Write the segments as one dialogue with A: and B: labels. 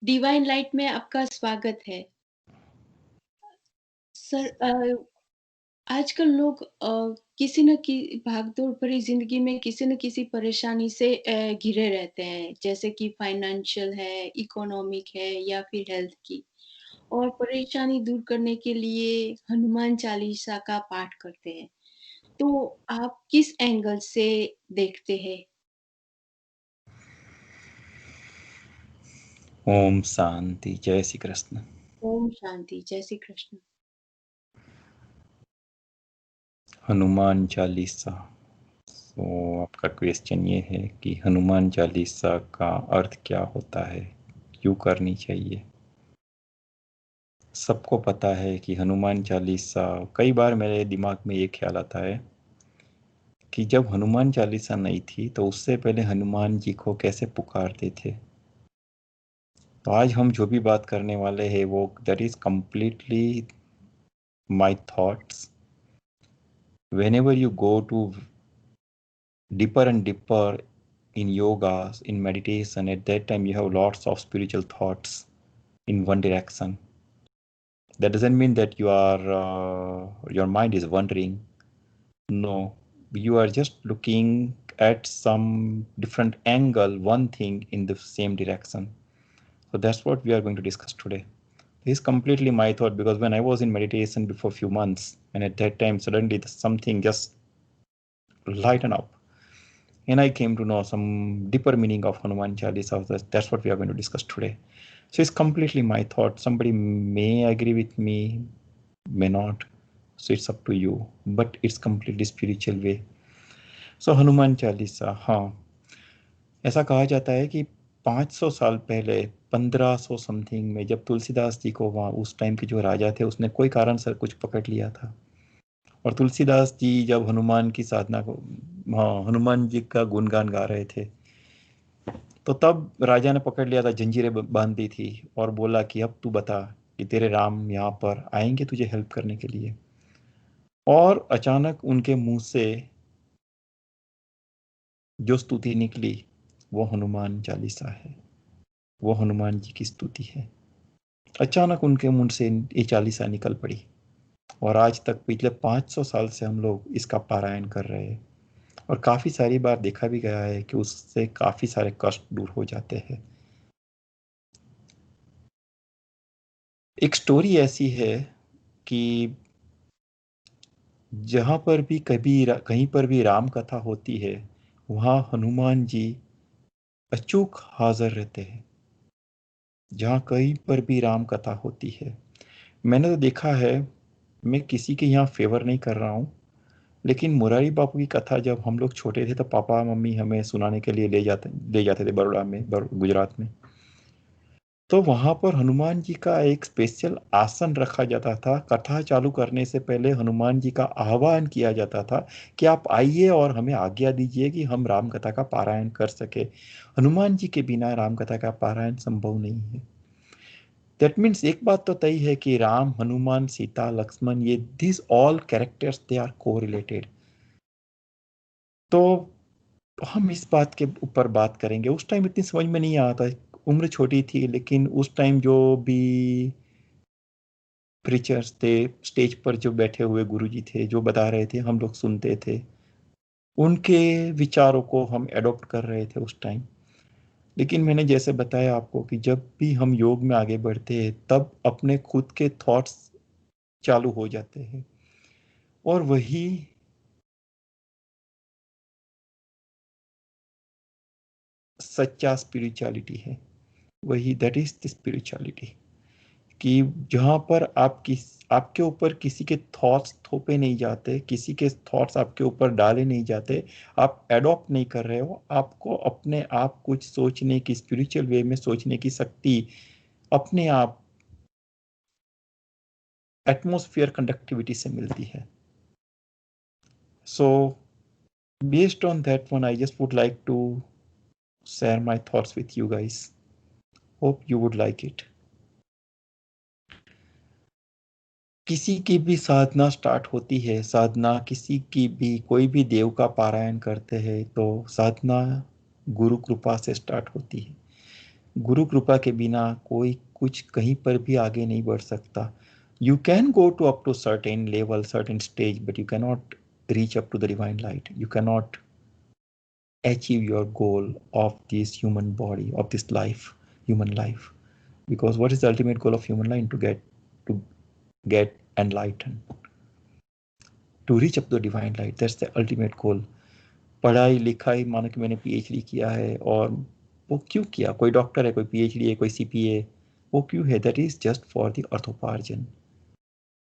A: Divine light में आपका स्वागत है। सर आजकल लोग किसी न कि भागदौड़ भरी ज़िंदगी में किसी न किसी परेशानी से घिरे रहते हैं, जैसे कि फाइनेंशियल है, इकोनॉमिक है या फिर हेल्थ की। और परेशानी दूर करने के लिए हनुमान चालीसा का पाठ करते हैं। तो आप किस एंगल से देखते हैं?
B: ओम शांति। जय श्री कृष्ण।
A: ओम शांति, जय श्री कृष्ण।
B: हनुमान चालीसा। तो आपका क्वेश्चन ये है कि हनुमान चालीसा का अर्थ क्या होता है, क्यों करनी चाहिए। सबको पता है कि हनुमान चालीसा, कई बार मेरे दिमाग में ये ख्याल आता है कि जब हनुमान चालीसा नहीं थी तो उससे पहले हनुमान जी को कैसे पुकारते थे। तो आज हम जो भी बात करने वाले हैं वो that is completely my thoughts. whenever you go to deeper and deeper in yoga, in meditation, at that time you have lots of spiritual thoughts in one direction. That doesn't mean that your mind is wandering. No, you are just looking at some different angle, one thing in the same direction. So that's what we are going to discuss today. This is completely my thought, because when I was in meditation before a few months, and at that time suddenly something just lighten up, and I came to know some deeper meaning of Hanuman Chalisa. That's what we are going to discuss today. So it's completely my thought. Somebody may agree with me, may not. So it's up to you. But it's completely spiritual way. So Hanuman Chalisa, हाँ, ऐसा कहा जाता है कि 500 साल पहले, 1500 something में, जब तुलसीदास जी को वहाँ उस टाइम के जो राजा थे उसने कोई कारण से कुछ पकड़ लिया था, और तुलसीदास जी जब हनुमान की साधना को, हाँ, हनुमान जी का गुणगान गा रहे थे, तो तब राजा ने पकड़ लिया था, जंजीरें बांध दी थी और बोला कि अब तू बता कि तेरे राम यहाँ पर आएंगे तुझे हेल्प करने के लिए। और अचानक उनके मुंह से जो स्तुति निकली वो हनुमान चालीसा है, वो हनुमान जी की स्तुति है। अचानक उनके मुंह से ये चालीसा निकल पड़ी, और आज तक पिछले 500 साल से हम लोग इसका पारायण कर रहे हैं। और काफी सारी बार देखा भी गया है कि उससे काफी सारे कष्ट दूर हो जाते हैं। एक स्टोरी ऐसी है कि जहाँ पर भी कहीं पर भी राम कथा होती है, वहाँ हनुमान जी अचूक हाजिर रहते हैं। जहाँ कहीं पर भी राम कथा होती है, मैंने तो देखा है, मैं किसी के यहाँ फेवर नहीं कर रहा हूँ, लेकिन मुरारी बापू की कथा जब हम लोग छोटे थे तो पापा मम्मी हमें सुनाने के लिए ले जाते थे बड़ौदा में, गुजरात में। तो वहां पर हनुमान जी का एक स्पेशल आसन रखा जाता था। कथा चालू करने से पहले हनुमान जी का आह्वान किया जाता था कि आप आइए और हमें आज्ञा दीजिए कि हम राम कथा का पारायण कर सके। हनुमान जी के बिना राम कथा का पारायण संभव नहीं है। दैट मीन्स एक बात तो तय है कि राम, हनुमान, सीता, लक्ष्मण, ये this all characters they are correlated. तो हम इस बात के ऊपर बात करेंगे। उस टाइम इतनी समझ में नहीं आता, उम्र छोटी थी, लेकिन उस टाइम जो भी प्रीचर्स थे, स्टेज पर जो बैठे हुए गुरुजी थे, जो बता रहे थे हम लोग सुनते थे, उनके विचारों को हम एडॉप्ट कर रहे थे उस टाइम। लेकिन मैंने जैसे बताया आपको कि जब भी हम योग में आगे बढ़ते हैं तब अपने खुद के थॉट्स चालू हो जाते हैं, और वही सच्चा स्पिरिचुअलिटी है। वही दैट इज द स्पिरिचुअलिटी, कि जहां पर आपके ऊपर किसी के थॉट्स थोपे नहीं जाते, किसी के थॉट्स आपके ऊपर डाले नहीं जाते, आप एडॉप्ट नहीं कर रहे हो। आपको अपने आप कुछ सोचने की, स्पिरिचुअल वे में सोचने की शक्ति अपने आप एटमॉस्फेयर कंडक्टिविटी से मिलती है। So based on that one, I just would like to share my thoughts with you guys. Hope you would like it. किसी की भी साधना स्टार्ट होती है, साधना किसी की भी, कोई भी देव का पारायण करते हैं तो साधना गुरु कृपा से स्टार्ट होती है। गुरु कृपा के बिना कोई कुछ कहीं पर भी आगे नहीं बढ़ सकता. You can go to up to certain level, certain stage, but you cannot reach up to the divine light. You cannot achieve your goal of this human body, of this life, human life. Because what is the ultimate goal of human life? To get enlightened, to reach up to the divine light. That's the ultimate goal. पढ़ाई लिखाई, मानो कि मैंने PhD किया है, और वो क्यों किया? कोई डॉक्टर है, कोई पीएचडी है, कोई सीपीए, वो क्यों है? That is just for the अर्थोपार्जन.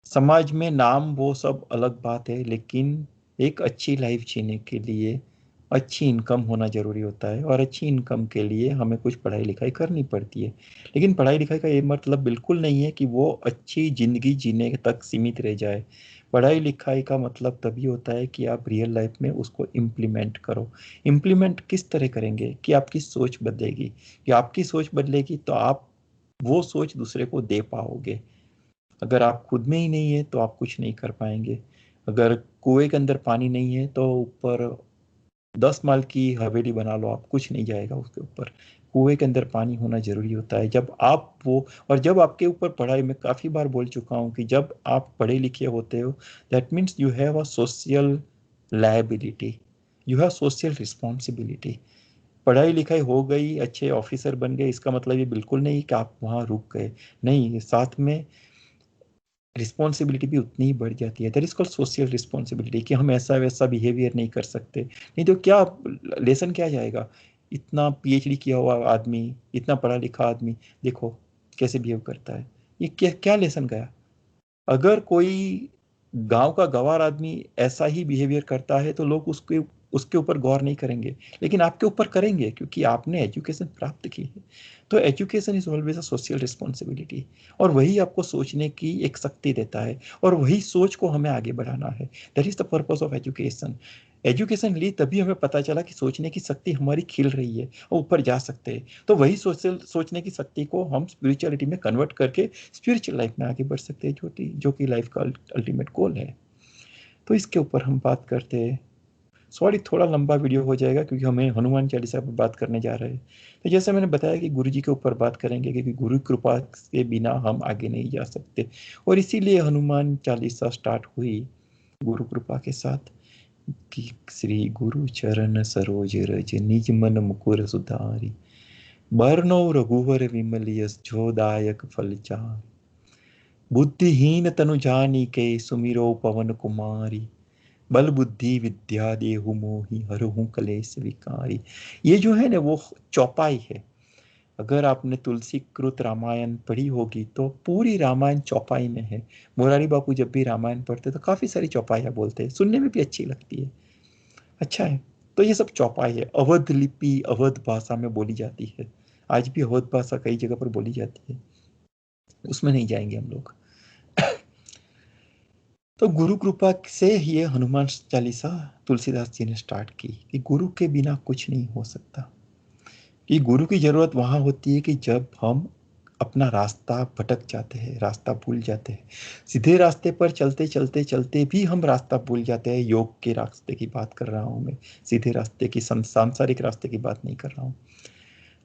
B: समाज में नाम वो सब अलग बात है, लेकिन एक अच्छी लाइफ जीने के लिए अच्छी इनकम होना ज़रूरी होता है, और अच्छी इनकम के लिए हमें कुछ पढ़ाई लिखाई करनी पड़ती है. लेकिन पढ़ाई लिखाई का ये मतलब बिल्कुल नहीं है कि वो अच्छी ज़िंदगी जीने तक सीमित रह जाए. पढ़ाई लिखाई का मतलब तभी होता है कि आप रियल लाइफ में उसको इम्प्लीमेंट करो. इम्प्लीमेंट किस तरह करेंगे? कि आपकी सोच बदलेगी. कि आपकी सोच बदलेगी तो आप वो सोच दूसरे को दे पाओगे. अगर आप खुद में ही नहीं है तो आप कुछ नहीं कर पाएंगे. अगर कुएं के अंदर पानी नहीं है तो ऊपर 10 माल की हवेली बना लो, आप कुछ नहीं जाएगा उसके ऊपर. कुएं के अंदर पानी होना जरूरी होता है. जब आप वो, और जब आपके ऊपर पढ़ाई, मैं काफी बार बोल चुका हूँ कि जब आप पढ़े लिखे होते हो, that means you have a social liability, you have social responsibility. पढ़ाई लिखाई हो गई, अच्छे ऑफिसर बन गए, इसका मतलब ये बिल्कुल नहीं कि आप वहाँ रुक गए. नहीं, साथ में रिस्पॉन्सिबिलिटी भी उतनी ही बढ़ जाती है. That is called social responsibility, कि हम ऐसा वैसा बिहेवियर नहीं कर सकते. नहीं तो क्या लेसन क्या जाएगा? इतना पीएचडी किया हुआ आदमी, इतना पढ़ा लिखा आदमी, देखो कैसे बिहेव करता है. ये क्या क्या लेसन गया? अगर कोई गांव का गंवार आदमी ऐसा ही बिहेवियर करता है तो लोग उसके उसके ऊपर गौर नहीं करेंगे. लेकिन आपके ऊपर करेंगे, क्योंकि आपने एजुकेशन प्राप्त की है. तो education is always a social responsibility. और वही आपको सोचने की एक शक्ति देता है, और वही सोच को हमें आगे बढ़ाना है. That is the purpose of education. Education ली तभी हमें पता चला कि सोचने की शक्ति हमारी खिल रही है और ऊपर जा सकते हैं. तो वही सोचने की शक्ति को हम स्पिरिचुअलिटी में कन्वर्ट करके स्पिरिचुअल लाइफ में आगे बढ़ सकते हैं, जो कि लाइफ का अल्टीमेट गोल है. तो इसके ऊपर हम बात करते हैं. सॉरी, थोड़ा लंबा वीडियो हो जाएगा क्योंकि हमें हनुमान चालीसा पर बात करने जा रहे हैं. तो जैसे मैंने बताया कि गुरु जी के ऊपर बात करेंगे, क्योंकि गुरु कृपा के बिना हम आगे नहीं जा सकते. और इसीलिए हनुमान चालीसा स्टार्ट हुई गुरु कृपा के साथ, कि श्री गुरु चरण सरोज रज निज मन मुकुर सुधारी, बरनौ रघुवर विमल यस जो दायक फल चारि, बुद्धिहीन तनु जानिके सुमिरो पवन कुमारी, बल बुद्धि विद्या देहु मोहि हरहु कलेश विकारी. ये जो है ना, वो चौपाई है. अगर आपने तुलसी कृत रामायण पढ़ी होगी तो पूरी रामायण चौपाई में है. मुरारी बापू जब भी रामायण पढ़ते तो काफी सारी चौपाइयाँ बोलते हैं, सुनने में भी अच्छी लगती है. अच्छा है. तो ये सब चौपाई है. अवध लिपि अवध भाषा में बोली जाती है. आज भी अवध भाषा कई जगह पर बोली जाती है, उसमें नहीं जाएंगे हम लोग. तो गुरु कृपा से ये हनुमान चालीसा तुलसीदास जी ने स्टार्ट की, कि गुरु के बिना कुछ नहीं हो सकता. कि गुरु की जरूरत वहां होती है कि जब हम अपना रास्ता भटक जाते हैं, रास्ता भूल जाते हैं. सीधे रास्ते पर चलते चलते चलते भी हम रास्ता भूल जाते हैं. योग के रास्ते की बात कर रहा हूं मैं, सीधे रास्ते की, सांसारिक रास्ते की बात नहीं कर रहा हूं.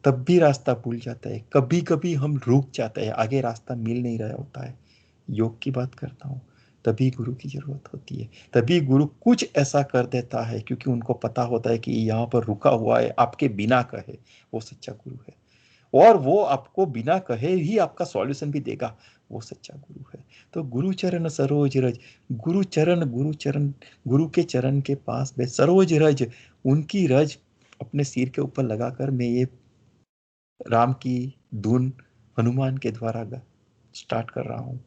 B: तब भी रास्ता भूल जाता है. कभी कभी हम रुक जाते हैं, आगे रास्ता मिल नहीं रहा होता है. योग की बात करता हूँ. तभी गुरु की जरूरत होती है. तभी गुरु कुछ ऐसा कर देता है, क्योंकि उनको पता होता है कि यहाँ पर रुका हुआ है, आपके बिना कहे. वो सच्चा गुरु है. और वो आपको बिना कहे ही आपका सॉल्यूशन भी देगा. वो सच्चा गुरु है. तो गुरु चरण सरोज रज, गुरु चरण, गुरु चरण, गुरु के चरण के पास में सरोज रज, उनकी रज अपने सिर के ऊपर लगाकर मैं ये राम की धुन हनुमान के द्वारा स्टार्ट कर रहा हूँ.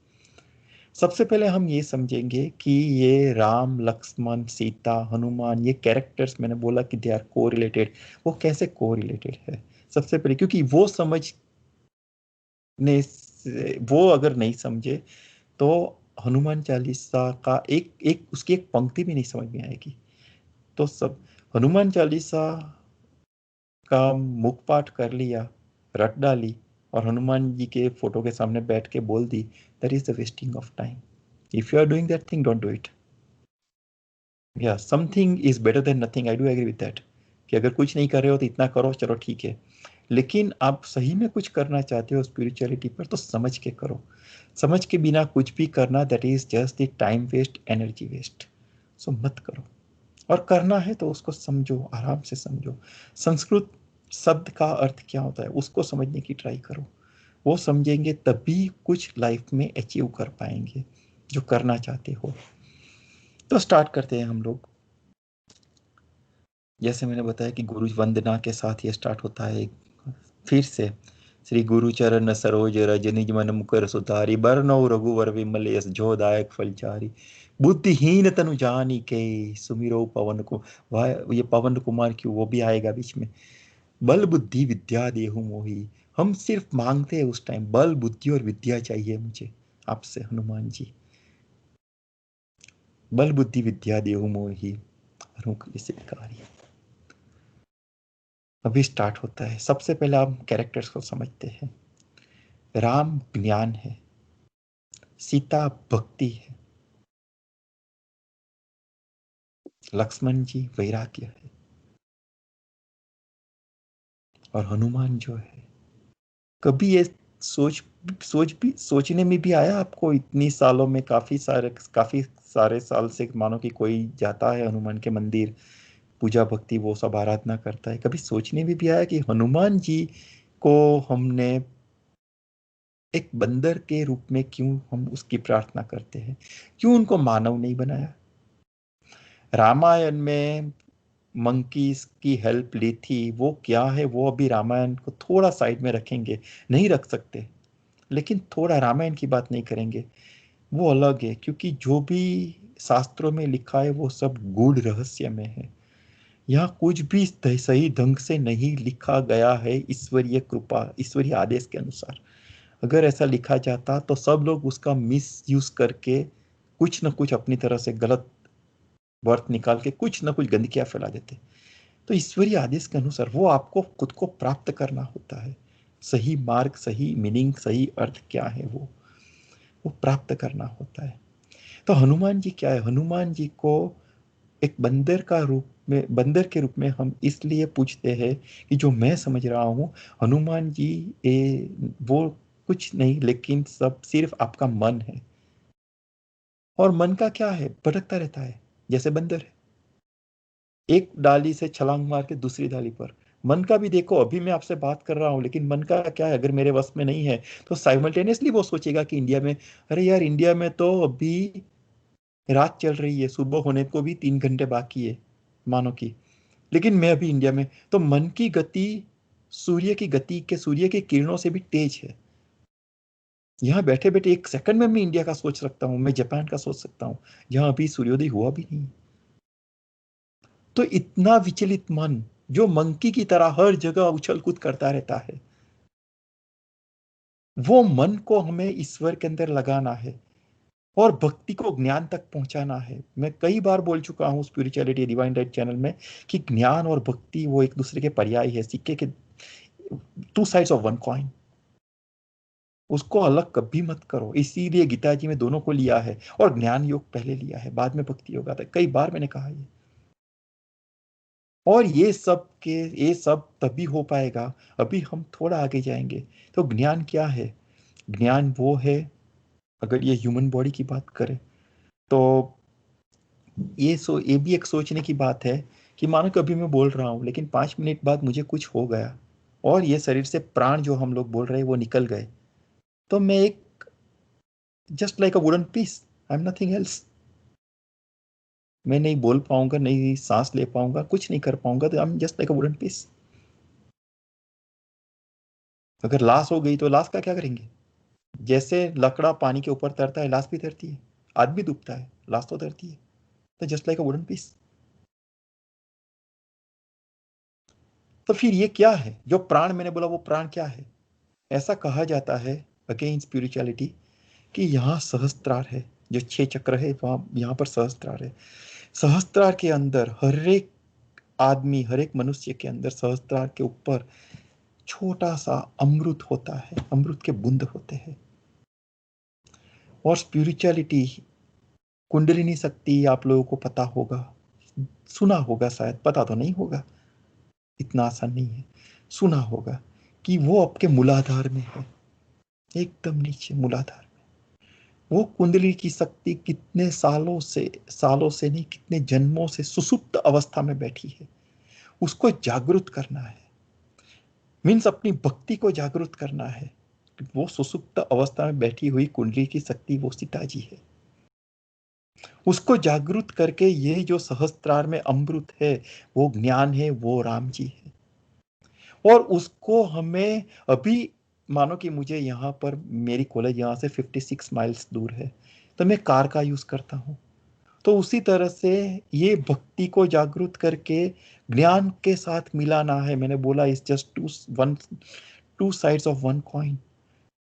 B: सबसे पहले हम ये समझेंगे कि ये राम, लक्ष्मण, सीता, हनुमान, ये कैरेक्टर्स, मैंने बोला कि दे आर को रिलेटेड. वो कैसे को रिलेटेड है? सबसे पहले क्योंकि वो समझने वो अगर नहीं समझे तो हनुमान चालीसा का एक एक उसकी एक पंक्ति भी नहीं समझ में आएगी. तो सब हनुमान चालीसा का मुख पाठ कर लिया, रट डाली, और हनुमान जी के फोटो के सामने बैठ के बोल दी, that is the wasting of time. If you are doing that thing, don't do it. या something is better than nothing. I do agree with that, कि अगर कुछ नहीं कर रहे हो तो इतना करो, चलो ठीक है. लेकिन आप सही में कुछ करना चाहते हो स्पिरिचुअलिटी पर तो समझ के करो। समझ के बिना कुछ भी करना that is just the time waste, energy waste. So मत करो। और करना है तो उसको समझो, आराम से समझो। संस्कृत शब्द का अर्थ क्या होता है उसको समझने की ट्राई करो। वो समझेंगे तभी कुछ लाइफ में अचीव कर पाएंगे जो करना चाहते हो। तो स्टार्ट करते हैं हम लोग। जैसे मैंने बताया कि गुरु वंदना के साथ ये स्टार्ट होता है। फिर से श्री गुरु चरण सरोज रज निज मन मुकर सुधारी, बरनौ रघुवर विमल यस जोदायक फलचारी, बुद्धिहीन तनु जानी के सुमिरो पवन को। वह ये पवन कुमार क्यों, वो भी आएगा बीच में। बल बुद्धि विद्या देहु मोही। हम सिर्फ मांगते हैं उस टाइम बल बुद्धि और विद्या चाहिए मुझे आपसे हनुमान जी। बल बुद्धि विद्या देहु मोही हरुख सिद्धि। अभी स्टार्ट होता है। सबसे पहले आप कैरेक्टर्स को समझते हैं। राम ज्ञान है, सीता भक्ति है, लक्ष्मण जी वैराग्य है, और हनुमान जो है, कभी ये सोच सोचने में भी आया आपको इतनी सालों में, काफी सारे साल से मानो कि कोई जाता है हनुमान के मंदिर, पूजा भक्ति वो सब आराधना करता है, कभी सोचने में भी आया कि हनुमान जी को हमने एक बंदर के रूप में क्यों हम उसकी प्रार्थना करते हैं, क्यों उनको मानव नहीं बनाया। रामायण में मंकीज की हेल्प ली थी, वो क्या है वो अभी रामायण को थोड़ा साइड में रखेंगे, नहीं रख सकते, लेकिन थोड़ा रामायण की बात नहीं करेंगे, वो अलग है, क्योंकि जो भी शास्त्रों में लिखा है वो सब गूढ़ रहस्य में है। यहाँ कुछ भी सही ढंग से नहीं लिखा गया है ईश्वरीय कृपा, ईश्वरीय आदेश के अनुसार। अगर ऐसा लिखा जाता तो सब लोग उसका मिस यूज करके कुछ न कुछ अपनी तरह से गलत वर्थ निकाल के कुछ न कुछ गंदगियां फैला देते। तो ईश्वरीय आदेश के अनुसार वो आपको खुद को प्राप्त करना होता है। सही मार्ग, सही मीनिंग, सही अर्थ क्या है वो प्राप्त करना होता है। तो हनुमान जी क्या है, हनुमान जी को एक बंदर के रूप में हम इसलिए पूछते हैं कि जो मैं समझ रहा हूँ, हनुमान जी वो कुछ नहीं लेकिन सब सिर्फ आपका मन है। और मन का क्या है, भटकता रहता है जैसे बंदर है, एक डाली से छलांग मार के दूसरी डाली पर। मन का भी देखो, अभी मैं आपसे बात कर रहा हूं लेकिन मन का क्या है, अगर मेरे वश में नहीं है तो साइमल्टेनियसली वो सोचेगा कि इंडिया में, अरे यार इंडिया में तो अभी रात चल रही है, सुबह होने को भी 3 घंटे बाकी है मानो कि, लेकिन मैं अभी इंडिया में। तो मन की गति सूर्य की गति के, सूर्य की किरणों से भी तेज है। यहाँ बैठे बैठे एक सेकंड में मैं इंडिया का सोच सकता हूँ, मैं जापान का सोच सकता हूँ, यहाँ अभी सूर्योदय हुआ भी नहीं। तो इतना विचलित मन, जो मंकी की तरह हर जगह उछल कूद करता रहता है, वो मन को हमें ईश्वर के अंदर लगाना है और भक्ति को ज्ञान तक पहुंचाना है। मैं कई बार बोल चुका हूं स्पिरिचुअलिटी डिवाइन राइट चैनल में कि ज्ञान और भक्ति वो एक दूसरे के पर्याय है, सिक्के के two sides of one coin. उसको अलग कभी मत करो, इसीलिए गीता जी में दोनों को लिया है, और ज्ञान योग पहले लिया है, बाद में भक्ति योग आता है, कई बार मैंने कहा ये। और ये सब तभी हो पाएगा, अभी हम थोड़ा आगे जाएंगे। तो ज्ञान क्या है, ज्ञान वो है, अगर ये ह्यूमन बॉडी की बात करें तो ये भी एक सोचने की बात है कि मानो कभी मैं बोल रहा हूँ लेकिन 5 मिनट बाद मुझे कुछ हो गया और ये शरीर से प्राण जो हम लोग बोल रहे हैं वो निकल गए, तो मैं एक just like a wooden piece, I am nothing else. मैं नहीं बोल पाऊंगा, नहीं सांस ले पाऊंगा, कुछ नहीं कर पाऊंगा, तो I am just like a wooden piece. अगर लाश हो गई तो लाश का क्या करेंगे, जैसे लकड़ा पानी के ऊपर तैरता है लाश भी तैरती है, आदमी डूबता है लाश तो तैरती है। तो just like a wooden piece. तो फिर ये क्या है जो प्राण मैंने बोला, वो प्राण क्या है। ऐसा कहा जाता है अगेन स्पिरिचुअलिटी कि यहाँ सहस्त्रार है, जो 6 चक्र है वहां, यहाँ पर सहस्त्रार है। सहस्त्रार के अंदर हर एक आदमी, हर एक मनुष्य के अंदर सहस्त्रार के ऊपर छोटा सा अमृत होता है, अमृत के बूंद होते हैं। और स्पिरिचुअलिटी, कुंडलिनी शक्ति आप लोगों को पता होगा, सुना होगा शायद, पता तो नहीं होगा, इतना आसान नहीं है, सुना होगा कि वो आपके मूलाधार में है, एकदम नीचे मूलाधार। वो कुंडली की शक्ति कितने सालों से नहीं, कितने जन्मों से सुसुप्त अवस्था में बैठी है, उसको जागृत करना है। मीन्स अपनी भक्ति को जागृत करना है। वो सुसुप्त अवस्था में बैठी हुई कुंडली की शक्ति वो सीता जी है। उसको जागृत करके ये जो सहस्त्रार में अमृत है, वो ज्ञान है, वो राम जी है। और उसको हमें अभी, मानो कि मुझे यहाँ पर, मेरी कॉलेज यहाँ से 56 माइल्स दूर है, तो मैं कार का यूज करता हूँ। तो उसी तरह से ये भक्ति को जागृत करके ज्ञान के साथ मिलाना है। मैंने बोला इस just two sides of one coin.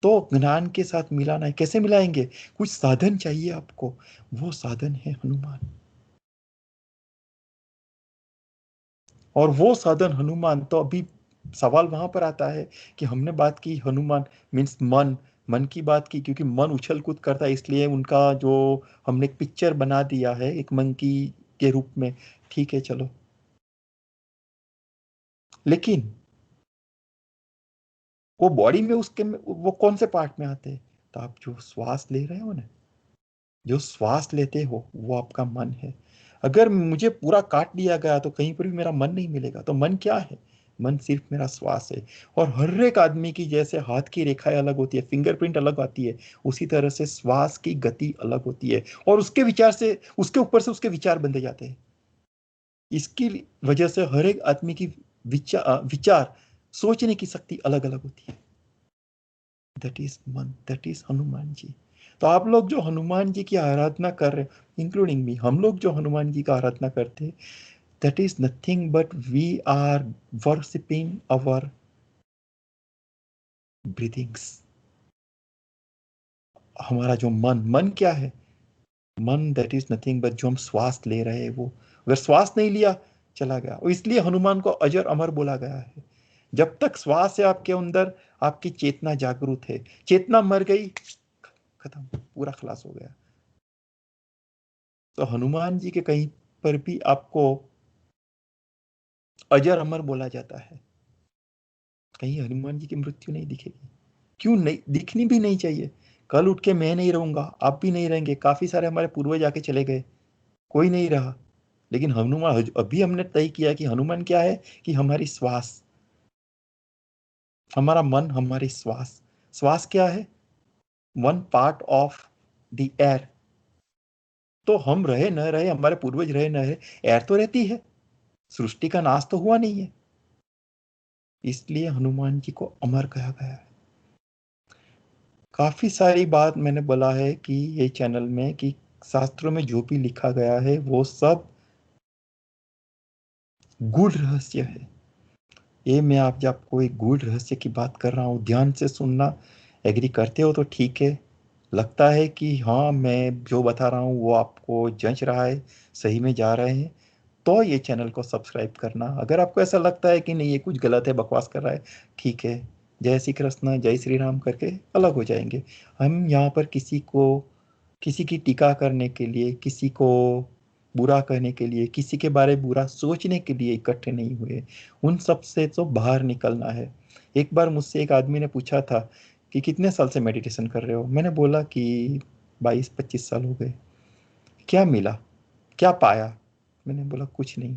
B: तो ज्ञान के साथ मिलाना है। कैसे मिलाएंगे? कुछ साधन चाहिए आपको, वो साधन है हनुमान। और वो साधन हनुमान, तो अभी सवाल वहां पर आता है कि हमने बात की हनुमान मीन्स मन, मन की बात की, क्योंकि मन उछल कूद करता है, इसलिए उनका जो हमने एक पिक्चर बना दिया है एक मंकी के रूप में। ठीक है चलो, लेकिन वो बॉडी में उसके में, वो कौन से पार्ट में आते हैं? तो आप जो श्वास ले रहे हो ना, जो श्वास लेते हो वो आपका मन है। अगर मुझे पूरा काट दिया गया तो कहीं पर भी मेरा मन नहीं मिलेगा। तो मन क्या है? मन सिर्फ मेरा श्वास है। और हर एक आदमी की जैसे हाथ की रेखाएं अलग होती है, फिंगरप्रिंट अलग आती है, उसी तरह से श्वास की गति अलग होती है। और उसके विचार से, उसके ऊपर से उसके विचार बनते जाते हैं। इसकी वजह से हर एक आदमी की विचार सोचने की शक्ति अलग अलग होती है। दैट इज मन, दैट इज हनुमान जी। तो आप लोग जो हनुमान जी की आराधना कर रहे हैं, इंक्लूडिंग मी, हम लोग जो हनुमान जी का आराधना करते हैं, that is nothing but we are worshipping our breathings. हमारा जो मन, मन क्या है? मन दैट इज नथिंग बट जो हम श्वास ले रहे हैं वो, अगर श्वास नहीं लिया, चला गया। और इसलिए हनुमान को अजर अमर बोला गया है। जब तक श्वास है आपके अंदर, आपकी चेतना जागरूक है। चेतना मर गई, खत्म, पूरा खलास हो गया। तो हनुमान जी के कहीं पर भी आपको अजर अमर बोला जाता है। कहीं हनुमान जी की मृत्यु नहीं दिखेगी। क्यों नहीं दिखनी? भी नहीं चाहिए। कल उठ के मैं नहीं रहूंगा, आप भी नहीं रहेंगे, काफी सारे हमारे पूर्वज आके चले गए, कोई नहीं रहा। लेकिन हनुमान, अभी हमने तय किया कि हनुमान क्या है? कि हमारी श्वास, हमारा मन, हमारी श्वास। श्वास क्या है? One part of the air. तो हम रहे न रहे, हमारे पूर्वज रहे न रहे, एयर तो रहती है। सृष्टि का नाश तो हुआ नहीं है। इसलिए हनुमान जी को अमर कहा गया है। काफी सारी बात मैंने बोला है कि ये चैनल में, कि शास्त्रों में जो भी लिखा गया है वो सब गूढ़ रहस्य है। ये मैं आप जब कोई गूढ़ रहस्य की बात कर रहा हूँ, ध्यान से सुनना। एग्री करते हो तो ठीक है, लगता है कि हाँ मैं जो बता रहा हूँ वो आपको जंच रहा है, सही में जा रहे हैं, तो ये चैनल को सब्सक्राइब करना। अगर आपको ऐसा लगता है कि नहीं ये कुछ गलत है, बकवास कर रहा है, ठीक है, जय श्री कृष्ण जय श्री राम करके अलग हो जाएंगे। हम यहाँ पर किसी को, किसी की टीका करने के लिए, किसी को बुरा कहने के लिए, किसी के बारे में बुरा सोचने के लिए इकट्ठे नहीं हुए। उन सब से तो बाहर निकलना है। एक बार मुझसे एक आदमी ने पूछा था कि कितने साल से मेडिटेशन कर रहे हो? मैंने बोला कि 22-25 साल हो गए। क्या मिला, क्या पाया? मैंने बोला कुछ नहीं।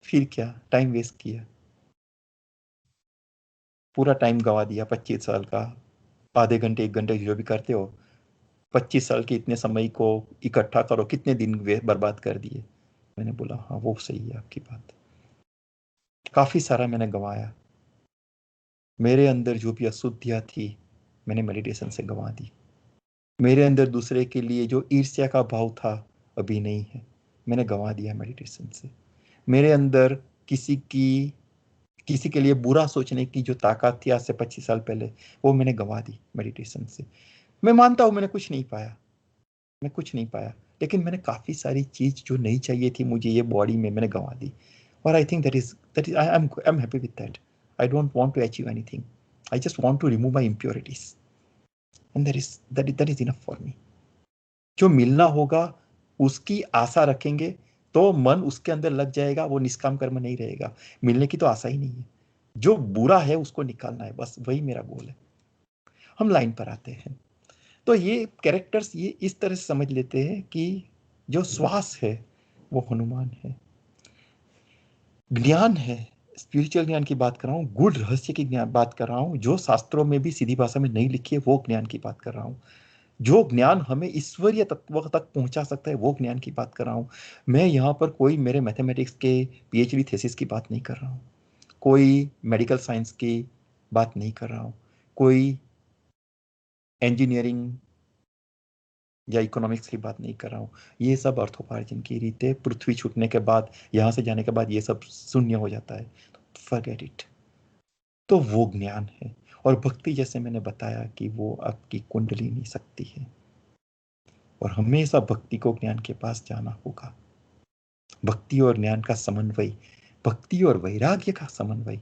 B: फिर क्या, टाइम वेस्ट किया, पूरा टाइम गवा दिया 25 साल का। आधे घंटे 1 घंटे जो भी करते हो, 25 साल के इतने समय को इकट्ठा करो, कितने दिन वे बर्बाद कर दिए। मैंने बोला हाँ वो सही है आपकी बात। काफी सारा मैंने गंवाया। मेरे अंदर जो भी अशुद्धियां थी, मैंने मेडिटेशन से गंवा दी। मेरे अंदर दूसरे के लिए जो ईर्ष्या का भाव था, अभी नहीं है, मैंने गंवा दिया मेडिटेशन से। मेरे अंदर किसी की, किसी के लिए बुरा सोचने की जो ताकत थी आज से 25 साल पहले, वो मैंने गंवा दी मेडिटेशन से। मैं मानता हूं मैंने कुछ नहीं पाया, मैं कुछ नहीं पाया, लेकिन मैंने काफी सारी चीज जो नहीं चाहिए थी मुझे ये बॉडी में, मैंने गंवा दी। और I think that is I am happy with that. I don't want to achieve anything, I just want to remove my impurities, and that is enough for me. जो मिलना होगा उसकी आशा रखेंगे तो मन उसके अंदर लग जाएगा, वो निष्काम कर्म नहीं रहेगा। मिलने की तो आशा ही नहीं है। जो बुरा है उसको निकालना है, बस वही मेरा गोल है। हम लाइन पर आते हैं। तो ये कैरेक्टर्स ये इस तरह से समझ लेते हैं कि जो श्वास है वो हनुमान है, ज्ञान है, स्पिरिचुअल ज्ञान की बात कर रहा हूँ, गुड़ रहस्य की ज्ञान बात कर रहा हूँ, जो शास्त्रों में भी सीधी भाषा में नहीं लिखी है वो ज्ञान की बात कर रहा हूँ, जो ज्ञान हमें ईश्वरीय तत्व तक पहुंचा सकता है वो ज्ञान की बात कर रहा हूँ। मैं यहाँ पर कोई मेरे मैथमेटिक्स के पीएचडी थीसिस की बात नहीं कर रहा हूँ, कोई मेडिकल साइंस की बात नहीं कर रहा हूँ, कोई इंजीनियरिंग या इकोनॉमिक्स की बात नहीं कर रहा हूँ। ये सब अर्थोपार्जन की रीते, पृथ्वी छूटने के बाद, यहाँ से जाने के बाद ये सब शून्य हो जाता है, फॉरगेट इट। तो वो ज्ञान है। और भक्ति जैसे मैंने बताया कि वो आपकी कुंडलिनी शक्ति है, और हमेशा भक्ति को ज्ञान के पास जाना होगा। भक्ति और ज्ञान का समन्वय, भक्ति और वैराग्य का समन्वय।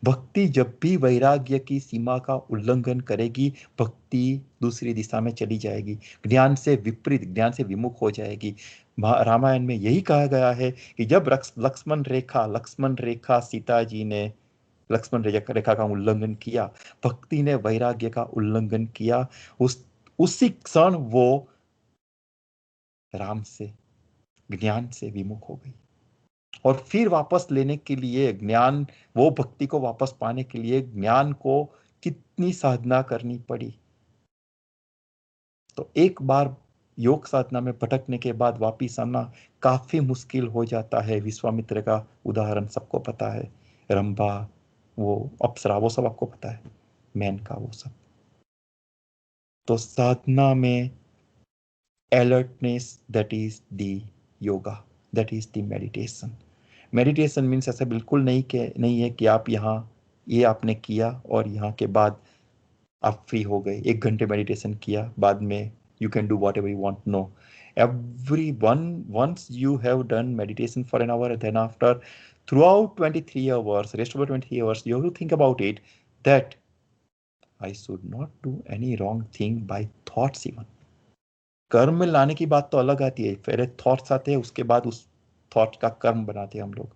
B: भक्ति जब भी वैराग्य की सीमा का उल्लंघन करेगी, भक्ति दूसरी दिशा में चली जाएगी, ज्ञान से विपरीत, ज्ञान से विमुख हो जाएगी। रामायण में यही कहा गया है कि जब लक्ष्मण रेखा सीता जी ने लक्ष्मण रेखा का उल्लंघन किया, भक्ति ने वैराग्य का उल्लंघन किया, उसी क्षण वो राम से, ज्ञान से विमुख हो गई। और फिर वापस लेने के लिए ज्ञान, वो भक्ति को वापस पाने के लिए ज्ञान को कितनी साधना करनी पड़ी। तो एक बार योग साधना में भटकने के बाद वापिस आना काफी मुश्किल हो जाता है। विश्वामित्र का उदाहरण सबको पता है, रंभा, वो अप्सरा, वो सब आपको पता है, मेनका, वो सब। तो साधना में alertness, that is the yoga, that is the meditation. Meditation means ऐसा बिल्कुल नहीं है कि आप यहाँ ये आपने किया और यहाँ के बाद आप फ्री हो गए, 1 घंटे मेडिटेशन किया, बाद में you can do whatever you want. No, everyone, once you have done meditation for an hour, then after, throughout 23 hours, rest of the 23 hours, you have to think about it, that I should not do any wrong thing by thoughts even. कर्म में लाने की बात तो अलग आती है, पहले थॉट्स आते हैं, उसके बाद उस थॉट का कर्म बनाते हैं हम लोग।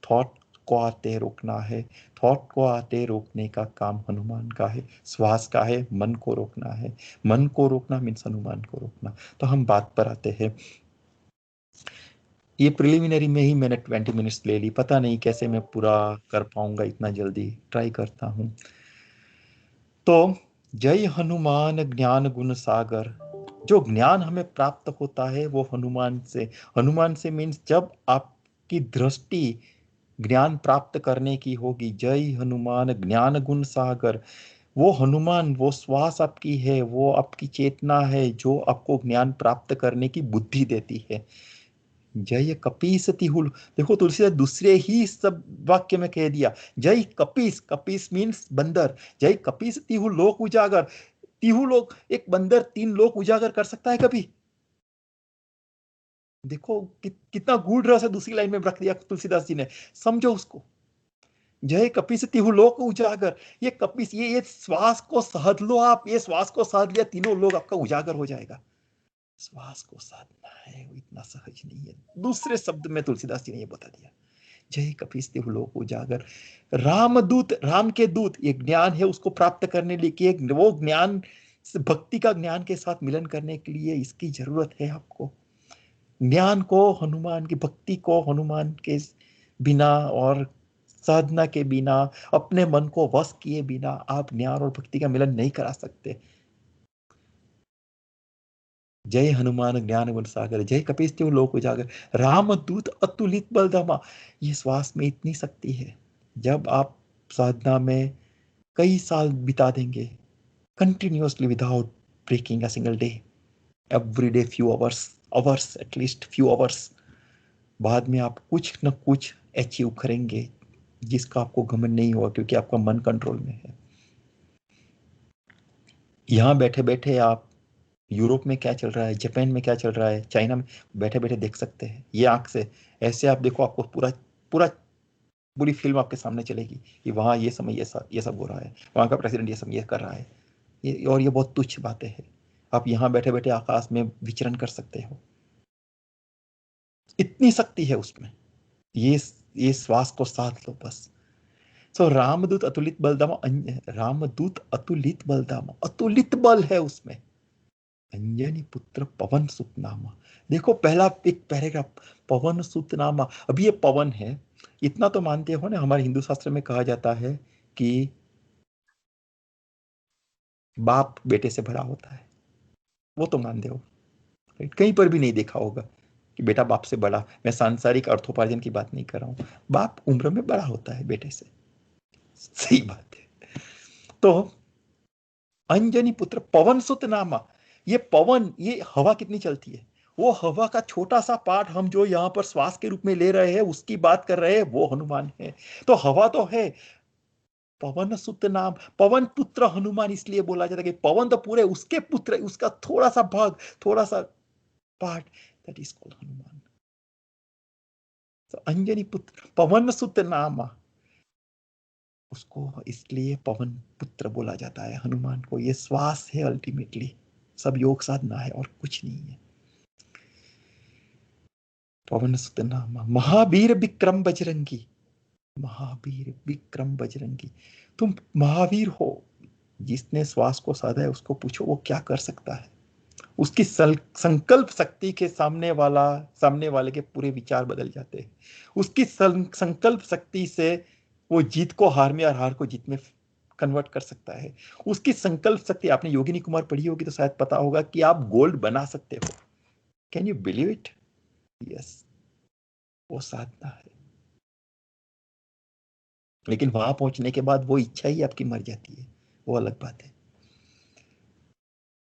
B: थॉट को आते रोकना है, थॉट को आते रोकने का काम हनुमान का है, श्वास का है, मन को रोकना है। मन को रोकना मीन्स हनुमान को रोकना। तो हम बात पर आते हैं। ये प्रिलिमिनरी में ही मैंने 20 मिनट्स ले ली, पता नहीं कैसे मैं पूरा कर पाऊंगा इतना जल्दी, ट्राई करता हूं। तो जय हनुमान ज्ञान गुण सागर। जो ज्ञान हमें प्राप्त होता है वो हनुमान से मीन्स जब आपकी दृष्टि ज्ञान प्राप्त करने की होगी, जय हनुमान ज्ञान गुण सागर। वो हनुमान, वो श्वास आपकी है, वो आपकी चेतना है जो आपको ज्ञान प्राप्त करने की बुद्धि देती है। जय कपीस तिहुल, देखो तुलसीदास दूसरे ही सब वाक्य में कह दिया, जय कपीस, कपीस मीन्स बंदर, जय कपीस तिहु लोक उजागर। तिहु लोक, एक बंदर 3 लोक उजागर कर सकता है कभी? देखो कितना गूढ़ रस है दूसरी लाइन में रख दिया तुलसीदास जी ने, समझो उसको। जय कपीस तिहु लोक उजागर, ये कपीस, ये श्वास को सहद लो आप, ये श्वास को सहद लिया, तीनों लोग आपका उजागर हो जाएगा। श्वास को साधना है, वो इतना सहज नहीं है। दूसरे शब्द में तुलसीदास जी ने ये बता दिया, जय कपीस तिहु लोक उजागर। रामदूत, राम के दूत, ये ज्ञान है, उसको प्राप्त करने लिए वो ज्ञान, भक्ति का ज्ञान के साथ मिलन करने के लिए इसकी जरूरत है आपको। ज्ञान को, हनुमान की भक्ति को हनुमान के बिना और साधना के बिना, अपने मन को वश किए बिना आप ज्ञान और भक्ति का मिलन नहीं करा सकते। जय हनुमान ज्ञान गुण सागर, जय कपीस तिहु लोक उजागर, रामदूत अतुलित बलधामा। ये श्वास में इतनी शक्ति है, जब आप साधना में कई साल बिता देंगे continuously without breaking a single day, every day few hours at least few hours, बाद में आप कुछ न कुछ अचीव करेंगे जिसका आपको घमंड नहीं होगा, क्योंकि आपका मन कंट्रोल में है। यहाँ बैठे बैठे आप यूरोप में क्या चल रहा है, जापान में क्या चल रहा है, चाइना में बैठे बैठे देख सकते हैं ये आंख से। ऐसे आप देखो, आपको पूरा पूरा पूरी फिल्म आपके सामने चलेगी कि वहाँ ये समय ये सब हो रहा है, वहाँ का प्रेसिडेंट ये सब ये कर रहा है। और ये बहुत तुच्छ बातें हैं। आप यहाँ बैठे बैठे आकाश में विचरण कर सकते हो, इतनी शक्ति है उसमें। ये ये श्वास को साथ लो बस। सो रामदूत अतुलित बलधामा, रामदूत अतुलित बलधामा, अतुलित बल है उसमें। अंजनी पुत्र पवन सुत नामा। देखो पहला एक पैराग्राफ, पवन सुत नामा। अभी ये पवन है, इतना तो मानते हो ना, हमारे हिंदू शास्त्र में कहा जाता है कि बाप बेटे से बड़ा होता है, वो तो मानते हो, राइट? कहीं पर भी नहीं देखा होगा कि बेटा बाप से बड़ा। मैं सांसारिक अर्थोपार्जन की बात नहीं कर रहा हूं, बाप उम्र में बड़ा होता है बेटे से, सही बात है। तो अंजनी पुत्र पवन सुत नामा, ये पवन, ये हवा कितनी चलती है, वो हवा का छोटा सा पार्ट हम जो यहां पर श्वास के रूप में ले रहे हैं, उसकी बात कर रहे हैं, वो हनुमान है। तो हवा तो है, पवन सुत नाम, पवन पुत्र हनुमान इसलिए बोला जाता है कि पवन तो पूरे उसके पुत्र, उसका थोड़ा सा भाग, थोड़ा सा part, that is called Hanuman. तो अंजनी पुत्र पवन सुत नामा, उसको इसलिए पवन पुत्र बोला जाता है हनुमान को। ये श्वास है अल्टीमेटली, सब योग साधना है और कुछ नहीं है। पवन सुत नामा, महावीर विक्रम बजरंगी, महावीर विक्रम बजरंगी। तुम महावीर हो, जिसने श्वास को साधा है उसको पूछो वो क्या कर सकता है। उसकी संकल्प शक्ति के सामने वाले के पूरे विचार बदल जाते हैं। उसकी संकल्प शक्ति से वो जीत को हार में और हार को जीत में कन्वर्ट कर सकता है। उसकी संकल्प शक्ति, आपने योगिनी कुमार पढ़ी होगी तो शायद पता होगा कि आप गोल्ड बना सकते हो। Can you believe it? Yes, वो साधना है। लेकिन वहां पहुंचने के बाद वो इच्छा ही आपकी मर जाती है, वो अलग बात है।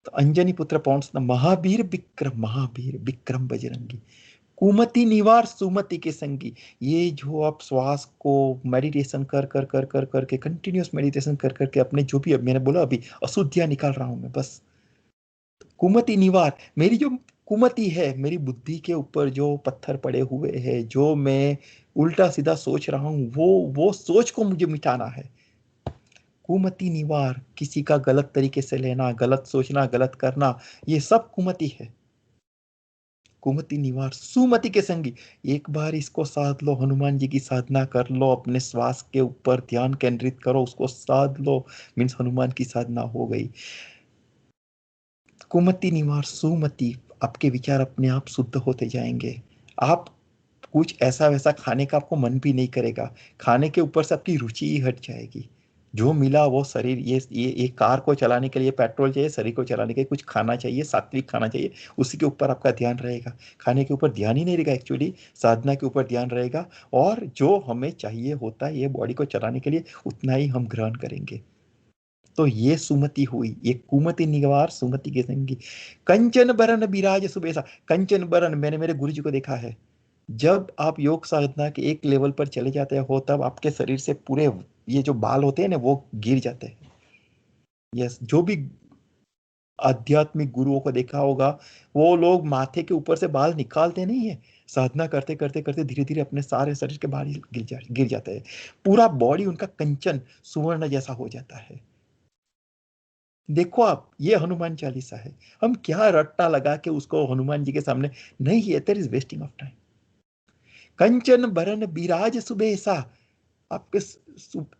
B: तो अंजनी पुत्र पवन, महावीर विक्रम बजरंगी, कुमति निवार सुमति के संगी। ये जो आप श्वास को मेडिटेशन कर कर कर कर करके, कंटिन्यूस मेडिटेशन कर करके अपने जो भी, अब मैंने बोला अभी अशुद्धियां निकाल रहा हूं मैं बस। कुमति निवार, मेरी जो कुमति है, मेरी बुद्धि के ऊपर जो पत्थर पड़े हुए हैं, जो मैं उल्टा सीधा सोच रहा हूं, वो सोच को मुझे मिटाना है। कुमति निवार, किसी का गलत तरीके से लेना, गलत सोचना, गलत करना, ये सब कुमति है। कुमति निवार सुमति के संगी, एक बार इसको साध लो, हनुमान जी की साधना कर लो, अपने श्वास के ऊपर ध्यान केंद्रित करो, उसको साध लो, मीन्स हनुमान की साधना हो गई। कुमति निवार सुमति, आपके विचार अपने आप शुद्ध होते जाएंगे। आप कुछ ऐसा वैसा खाने का आपको मन भी नहीं करेगा, खाने के ऊपर से आपकी रुचि ही हट जाएगी। जो मिला वो शरीर, ये कार को चलाने के लिए पेट्रोल चाहिए, शरीर को चलाने के लिए कुछ खाना चाहिए, सात्विक खाना चाहिए, उसी के ऊपर आपका ध्यान रहेगा। खाने के ऊपर ध्यान ही नहीं रहेगा, एक्चुअली साधना के ऊपर ध्यान रहेगा। और जो हमें चाहिए होता है ये बॉडी को चलाने के लिए, उतना ही हम ग्रहण करेंगे। तो ये सुमति हुई, ये कुमति निवार सुमति के संगी। कंचन बरन बिराज सुबेसा, कंचन बरन, मैंने मेरे गुरु जी को देखा है, जब आप योग साधना के एक लेवल पर चले जाते हो तब आपके शरीर से पूरे ये जो बाल होते हैं ना वो गिर जाते हैं। यस, जो भी आध्यात्मिक गुरुओं को देखा होगा, वो लोग माथे के ऊपर से बाल निकालते नहीं है, साधना करते करते करते धीरे धीरे अपने सारे शरीर के बाल गिर जाते हैं। पूरा बॉडी उनका कंचन सुवर्ण जैसा हो जाता है। देखो आप, ये हनुमान चालीसा है। हम क्या रट्टा लगा के उसको हनुमान जी के सामने, नहीं, ये there is wasting of time. कंचन बरन बिराज सुबेसा, आपके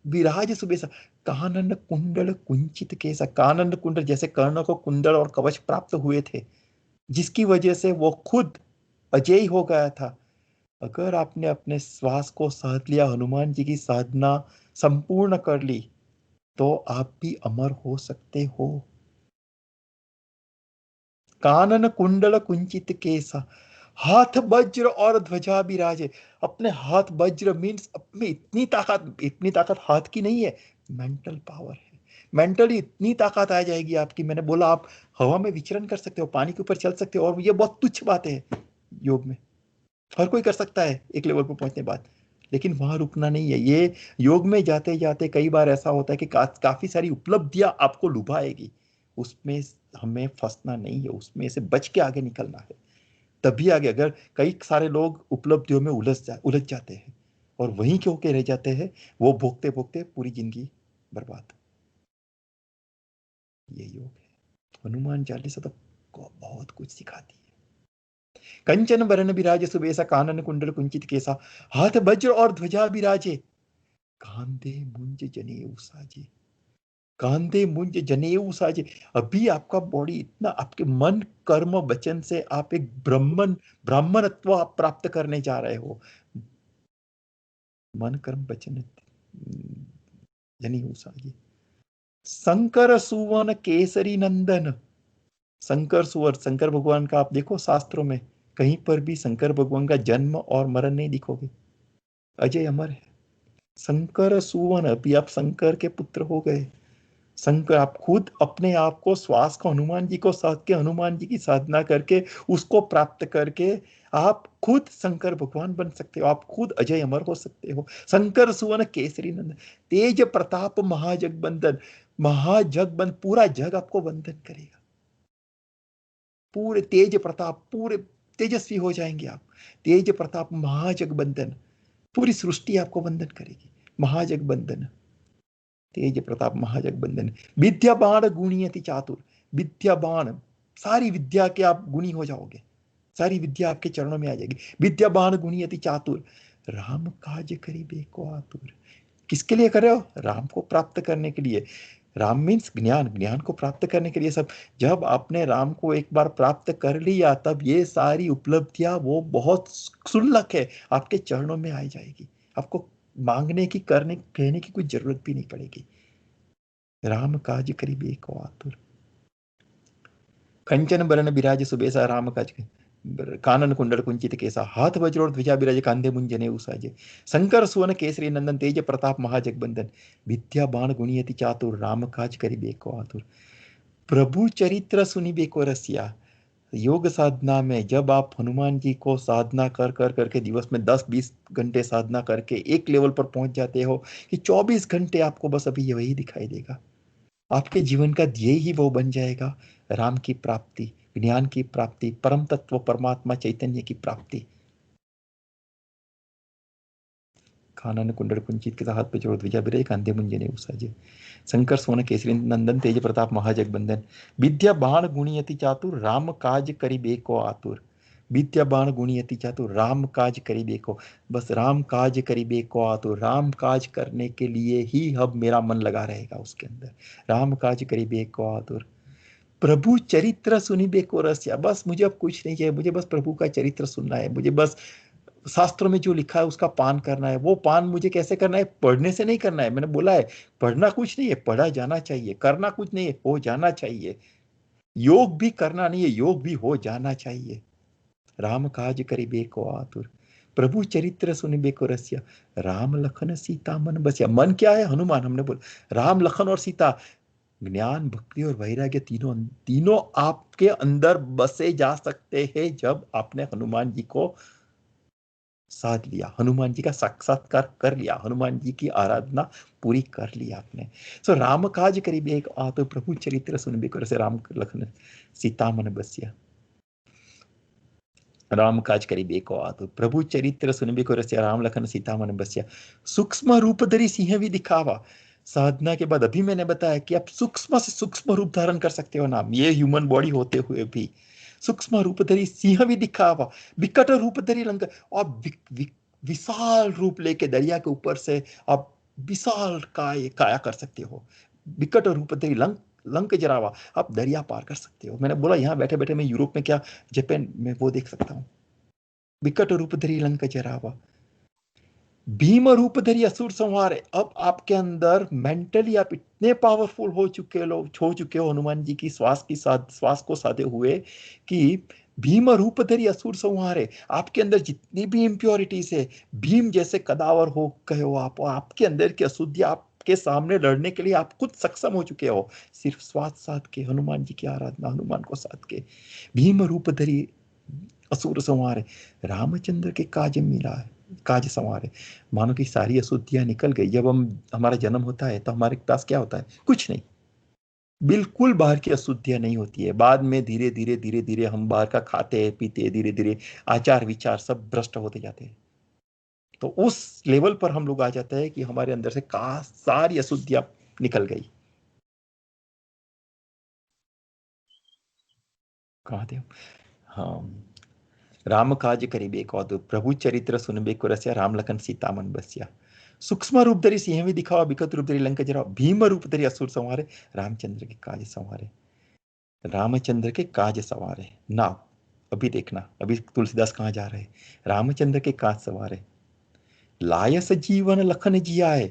B: विराज सुबेसा, कानन कुंडल कुंचित केसा, कानन कुंडल, जैसे कर्ण को कुंडल और कवच प्राप्त हुए थे, जिसकी वजह से वो खुद अजय हो गया था। अगर आपने अपने श्वास को साध लिया, हनुमान जी की साधना संपूर्ण कर ली, तो आप भी अमर हो सकते हो। कानन कुंडल कुंचित केसा, हाथ वज्र और ध्वजा विराजे। अपने हाथ वज्र मीन्स अपने इतनी ताकत हाथ की नहीं है, मेंटल पावर है। मेंटली इतनी ताकत आ जाएगी आपकी, मैंने बोला आप हवा में विचरण कर सकते हो, पानी के ऊपर चल सकते हो, और ये बहुत तुच्छ बात है योग में, हर कोई कर सकता है एक लेवल पर पहुंचने बाद। लेकिन वहां रुकना नहीं है। ये योग में जाते जाते कई बार ऐसा होता है कि काफी सारी उपलब्धियां आपको लुभाएगी, उसमें हमें फंसना नहीं है, उसमें से बच के आगे निकलना है, तभी आगे। अगर कई सारे लोग उपलब्धियों में उलझ जाते हैं और वहीं के होके रह जाते हैं, वो भोगते भोगते पूरी जिंदगी बर्बाद। ये योग है। हनुमान चालीसा तो बहुत कुछ सिखाती है। कंचन बरन बिराजे सुबेसा, कानन कुंडल कुंचित केसा, हाथ वज्र और ध्वजा बिराजे। कांदे मुंज जनेऊ साजे, कांदे मुंज जनेऊ साजे। अभी आपका बॉडी इतना, आपके मन कर्म वचन से आप एक ब्राह्मणत्व आप प्राप्त करने जा रहे हो। मन कर्म वचन जनेऊ साजे। शंकर सुवन केसरी नंदन, शंकर सुवर, शंकर भगवान का आप देखो शास्त्रों में कहीं पर भी शंकर भगवान का जन्म और मरण नहीं दिखोगे, अजय अमर है। शंकर सुवन, अभी आप शंकर के पुत्र हो गए। शंकर, आप खुद अपने आप को, श्वास को हनुमान जी को साध के, हनुमान जी की साधना करके, उसको प्राप्त करके आप खुद शंकर भगवान बन सकते हो, आप खुद अजय अमर हो सकते हो। शंकर सुवन केसरी नंदन, तेज प्रताप महाजगबंदन, महाजगबंद, पूरा जग आपको वंदन करेगा। पूरे तेज प्रताप, पूरे तेजस्वी हो जाएंगे आप। तेज प्रताप महाजगबंदन, पूरी सृष्टि आपको वंदन करेगी। महाजगबंदन, तेज प्रताप महाजगबंदन। विद्या बाण गुणियति चातुर, विद्या बाण, सारी विद्या के आप गुणी हो जाओगे, सारी विद्या आपके चरणों में आ जाएगी। विद्या बाण गुणियति चातुर, राम काज करिबे को आतुर। किसके लिए कर रहे हो? राम को प्राप्त करने के लिए। राम मीन्स ज्ञान, ज्ञान को प्राप्त करने के लिए सब। जब आपने राम को एक बार प्राप्त कर लिया, तब ये सारी उपलब्धियां वो बहुत सुलभ है, आपके चरणों में आ जाएगी। आपको मांगने की, करने कहने की कोई जरूरत भी नहीं पड़ेगी। राम काज करिबे को आतुर, कंचन बरन बिराज सुबेसा, राम काज कानन कुंडल कुंचित केसा, हाथ वज्रोर ध्वजा बिराजे, कांधे मुंजने उसाजे। शंकर सुवन केसरी नंदन, तेज प्रताप महाजगबंदन। विद्या बाण गुणियति चातुर, राम काज करिबे को आतुर। प्रभु चरित्र सुनिबे को रसिया। योग साधना में जब आप हनुमान जी को साधना कर कर करके दिवस में 10-20 घंटे साधना करके एक लेवल पर पहुंच जाते हो कि 24 घंटे आपको बस अभी वही दिखाई देगा, आपके जीवन का ध्येय ही वो बन जाएगा, राम की प्राप्ति, ज्ञान की प्राप्ति, परम तत्व परमात्मा चैतन्य की प्राप्ति। कानन कुंडल कुंचित के हाथ पे जोड़ ध्वजा बिराजे, कांधे मुंजने उसाजे। शंकर सोन केसरी नंदन, तेज प्रताप महाजगबंदन। विद्या बाण गुणियति चातुर, राम काज करिबे को आतुर। विद्या बाण गुणियति चातुर, राम काज करिबे को, बस राम काज करिबे को आतुर। राम काज करने के लिए ही अब मेरा मन लगा रहेगा उसके अंदर। राम काज करिबे को आतुर। प्रभु चरित्र सुनिबे को रसिया, बस मुझे अब कुछ नहीं चाहिए, मुझे बस प्रभु का चरित्र सुनना है, मुझे बस शास्त्रों में जो लिखा है उसका पान करना है। वो पान मुझे कैसे करना है? पढ़ने से नहीं करना है, मैंने बोला है पढ़ना कुछ नहीं है, पढ़ा जाना चाहिए। करना कुछ नहीं है, हो जाना चाहिए। योग भी करना नहीं है, योग भी हो जाना चाहिए। राम काज करिबे को आतुर, प्रभु चरित्र सुनिबे को रसिया। राम लखन सीता मन बसिया, मन क्या है? हनुमान, हमने बोला राम लखन और सीता, ज्ञान भक्ति और वैराग्य, तीनों तीनों आपके अंदर बसे जा सकते हैं जब आपने हनुमान जी को साध लिया, हनुमान जी का साक्षात्कार कर लिया, हनुमान जी की आराधना पूरी कर ली आपने। सो राम काज करिबे एक आतो, प्रभु चरित्र सुनबे कर से, राम लखन सीता मन बसिया। राम काज करिबे को आतो, प्रभु चरित्र सुनबे को रसिया, राम लखन सीता मन बसिया। सूक्ष्म रूप धरी सिंह भी दिखावा। साधना के बाद अभी मैंने बताया कि आप सूक्ष्म से सूक्ष्म रूप धारण कर सकते हो नाम, ये ह्यूमन बॉडी होते हुए भी। सूक्ष्म रूप धरी सिंह भी दिखावा, विकट रूप धरी लंका, और विशाल रूप लेके दरिया के ऊपर से आप विशाल काया कर सकते हो। विकट रूप धरी लंक जरावा, आप दरिया पार कर सकते हो। मैंने बोला यहाँ बैठे बैठे मैं यूरोप में क्या, जापान में वो देख सकता हूँ। विकट रूप धरी लंक जरावा, भीम रूप धरी असुर संहारे। अब आपके अंदर मेंटली आप इतने पावरफुल हो चुके हो हनुमान जी की श्वास को साधे हुए कि भीम रूप धरी असुर संहारे। आपके अंदर जितनी भी इम्प्योरिटीज है, भीम जैसे कदावर हो गए हो आप, और आपके अंदर की अशुद्धि आपके सामने लड़ने के लिए आप खुद सक्षम हो चुके हो, सिर्फ श्वास साध के, हनुमान जी की आराधना, हनुमान को साध के। भीम रूप धरी असुर संहारे, रामचंद्र के काज मिला है, काज संवारे। मानो कि सारी अशुद्धियां निकल गई। जब हमारा जन्म होता है तो हमारे पास क्या होता है? कुछ नहीं, बिल्कुल बाहर की अशुद्धियां नहीं होती है। बाद में धीरे धीरे धीरे धीरे हम बाहर का खाते हैं, पीते हैं, धीरे धीरे आचार विचार सब भ्रष्ट होते जाते हैं। तो उस लेवल पर हम लोग आ जाते हैं कि हमारे अंदर से का सारी अशुद्धियां निकल गई। कहा थे? हाँ, राम काज करिबे कौतुक, प्रभु चरित्र सुनबे को रसिया, राम लखन सीता मन बसिया। सूक्ष्म रूप धरी सिंह भी दिखावा, विकट रूप धरी लंका जरावा, भीम रूप धरी असुर संहारे, रामचंद्र के काज संवारे। रामचंद्र के काज संवारे ना, अभी देखना अभी तुलसीदास कहाँ जा रहे हैं। रामचंद्र के काज संवारे, लायस जीवन लखन जियाए।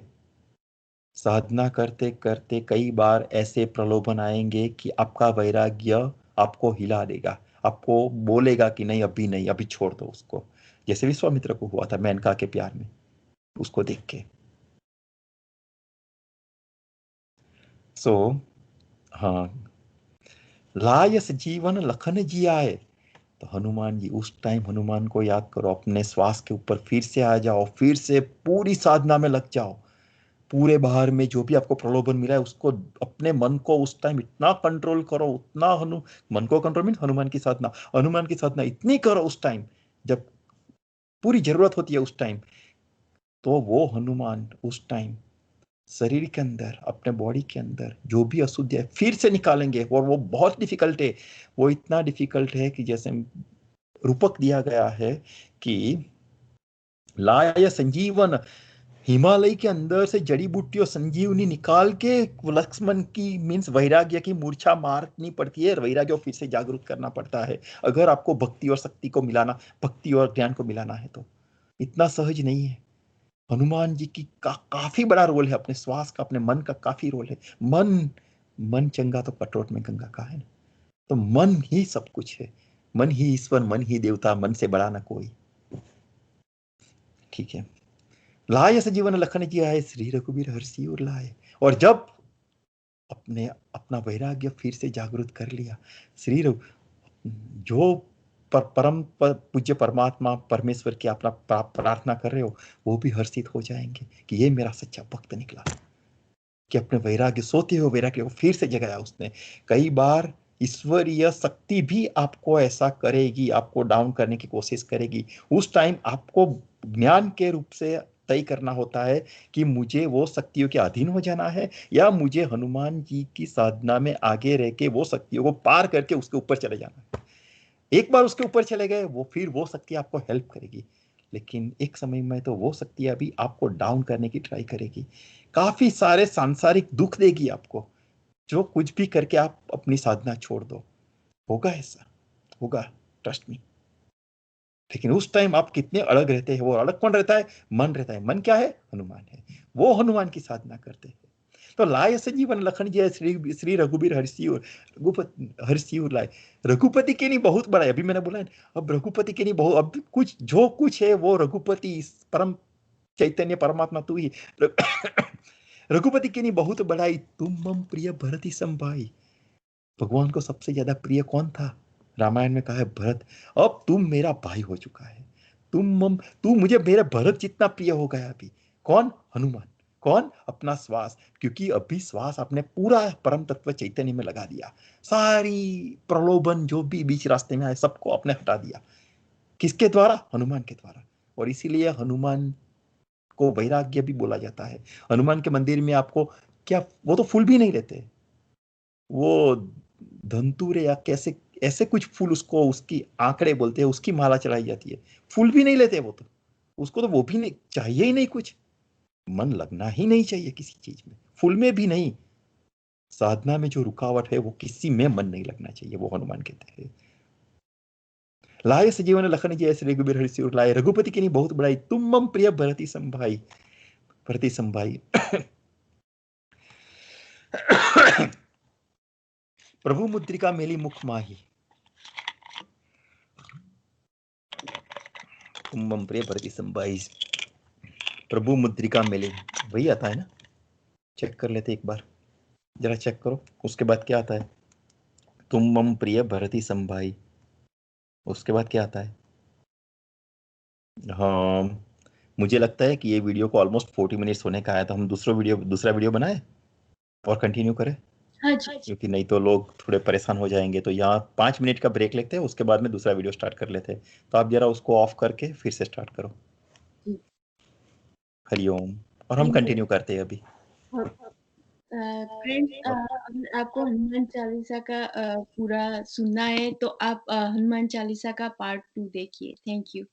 B: साधना करते करते कई बार ऐसे प्रलोभन आएंगे कि आपका वैराग्य आपको हिला देगा, आपको बोलेगा कि नहीं अभी नहीं, अभी छोड़ दो उसको। जैसे विश्वामित्र को हुआ था मेनका के प्यार में, उसको देख के। सो हाँ, लायस जीवन लखन जियाए। तो हनुमान जी, उस टाइम हनुमान को याद करो, अपने श्वास के ऊपर फिर से आ जाओ, फिर से पूरी साधना में लग जाओ। पूरे बाहर में जो भी आपको प्रलोभन मिला है उसको, अपने मन को उस टाइम इतना कंट्रोल करो, उतना मन को कंट्रोल मीन हनुमान की साधना इतनी करो उस टाइम जब पूरी जरूरत होती है उस टाइम। तो वो हनुमान उस टाइम शरीर के अंदर, अपने बॉडी के अंदर जो भी अशुद्ध है फिर से निकालेंगे। और वो बहुत डिफिकल्ट है, वो इतना डिफिकल्ट है कि जैसे रूपक दिया गया है कि लाय संजीवन, हिमालय के अंदर से जड़ी बूटी और संजीवनी निकाल के लक्ष्मण की मीन्स वैराग्य की मूर्छा मारनी पड़ती है, वैराग्य को फिर से जागरूक करना पड़ता है अगर आपको भक्ति और शक्ति को मिलाना, भक्ति और ज्ञान को मिलाना है तो। इतना सहज नहीं है। हनुमान जी की काफी बड़ा रोल है, अपने श्वास का, अपने मन का काफी रोल है। मन, मन चंगा तो कटोट में गंगा का है ना। तो मन ही सब कुछ है, मन ही ईश्वर, मन ही देवता, मन से बड़ा ना कोई। ठीक है। लाय जीवन लखन जी आए, श्री रघुबीर हर्षि उर लाए। और जब अपने अपना वैराग्य फिर से जागृत कर लिया, श्री रघु जो परम पूज्य परमात्मा परमेश्वर की अपना प्रार्थना कर रहे हो, वो भी हर्षित हो जाएंगे कि ये मेरा सच्चा भक्त निकला, कि अपने वैराग्य, सोते हुए वैराग्य को फिर से जगाया उसने। कई बार ईश्वरीय शक्ति भी आपको ऐसा करेगी, आपको डाउन करने की कोशिश करेगी। उस टाइम आपको ज्ञान के रूप से तय करना होता है कि मुझे वो शक्तियों के अधीन हो जाना है या मुझे हनुमान जी की साधना में आगे रह के वो शक्तियों को पार करके उसके ऊपर चले जाना है। एक बार उसके ऊपर चले गए, वो फिर वो शक्ति आपको हेल्प करेगी, लेकिन एक समय में तो वो शक्ति अभी आपको डाउन करने की ट्राई करेगी, काफी सारे सांसारिक दुख देगी आपको, जो कुछ भी करके आप अपनी साधना छोड़ दो। होगा ऐसा, होगा, ट्रस्ट मी। लेकिन उस टाइम आप कितने अलग रहते हैं, वो अलग कौन रहता है? मन रहता है। मन क्या है? हनुमान है। वो हनुमान की साधना करते हैं। तो लाय संजीवन लखन जय, श्री श्री रघुबीर हरसियोर, रघुपति हरसियोर लाए। रघुपति के नहीं बहुत बड़ा है, अभी मैंने बोला है। अब रघुपति के नहीं बहुत, अब कुछ जो कुछ है वो रघुपति परम चैतन्य परमात्मा तू ही। रघुपति के नहीं बहुत बड़ाई, तुम मम प्रिय भरत संभाई। भगवान को सबसे ज्यादा प्रिय कौन था? रामायण में कहा है भरत। अब तुम मेरा भाई हो चुका है, तू मुझे मेरे भरत जितना प्रिय हो गया अभी। कौन? हनुमान। कौन? अपना श्वास, क्योंकि अभी श्वास आपने पूरा परम तत्व चैतन्य में लगा दिया, सारी प्रलोभन जो भी बीच रास्ते में आए सबको आपने हटा दिया। किसके द्वारा? हनुमान के द्वारा। और इसीलिए हनुमान को वैराग्य भी बोला जाता है। हनुमान के मंदिर में आपको क्या, वो तो फूल भी नहीं लेते, वो धंतूरे या कैसे ऐसे कुछ फूल, उसको उसकी आंकड़े बोलते हैं, उसकी माला चढ़ाई जाती है। फूल भी नहीं लेते वो तो, उसको तो वो भी नहीं चाहिए ही नहीं कुछ, मन लगना ही नहीं चाहिए किसी चीज में, फूल में भी नहीं। साधना में जो रुकावट है वो किसी में मन नहीं लगना चाहिए, वो हनुमान कहते हैं। लाए सजीवन लखन जी ऐसे रघुबीर हरि सिर लाए, रघुपति की नहीं बहुत बड़ाई, तुम मम प्रिय भरती संभाई। भरती संभाई। प्रभु मुद्रिका मेली मुख माही, तुम मम प्रिय भरती संभाई। प्रभु मुद्रिका मेली, वही आता है ना? चेक कर लेते एक बार, जरा चेक करो उसके बाद क्या आता है। तुम मम प्रिय भरती संभाई, उसके बाद क्या आता है? हाँ, मुझे लगता है कि ये वीडियो को ऑलमोस्ट 40 मिनट्स होने का है, तो हम दूसरा वीडियो बनाए और कंटिन्यू करें,
A: हाँ जी।
B: क्योंकि नहीं तो लोग थोड़े परेशान हो जाएंगे। तो यहाँ 5 मिनट का ब्रेक लेते हैं, उसके बाद में दूसरा वीडियो स्टार्ट कर लेते हैं। तो आप जरा उसको ऑफ करके फिर से स्टार्ट करो।
A: जी।
B: हरिओम। और हम
A: थैंक यू।
B: कंटिन्यू करते हैं अभी।
A: और फ्रेंड्स, अगर आपको हनुमान चालीसा का पूरा सुनना है तो आप हनुमान चालीसा का पार्ट 2 देखिए। Thank you.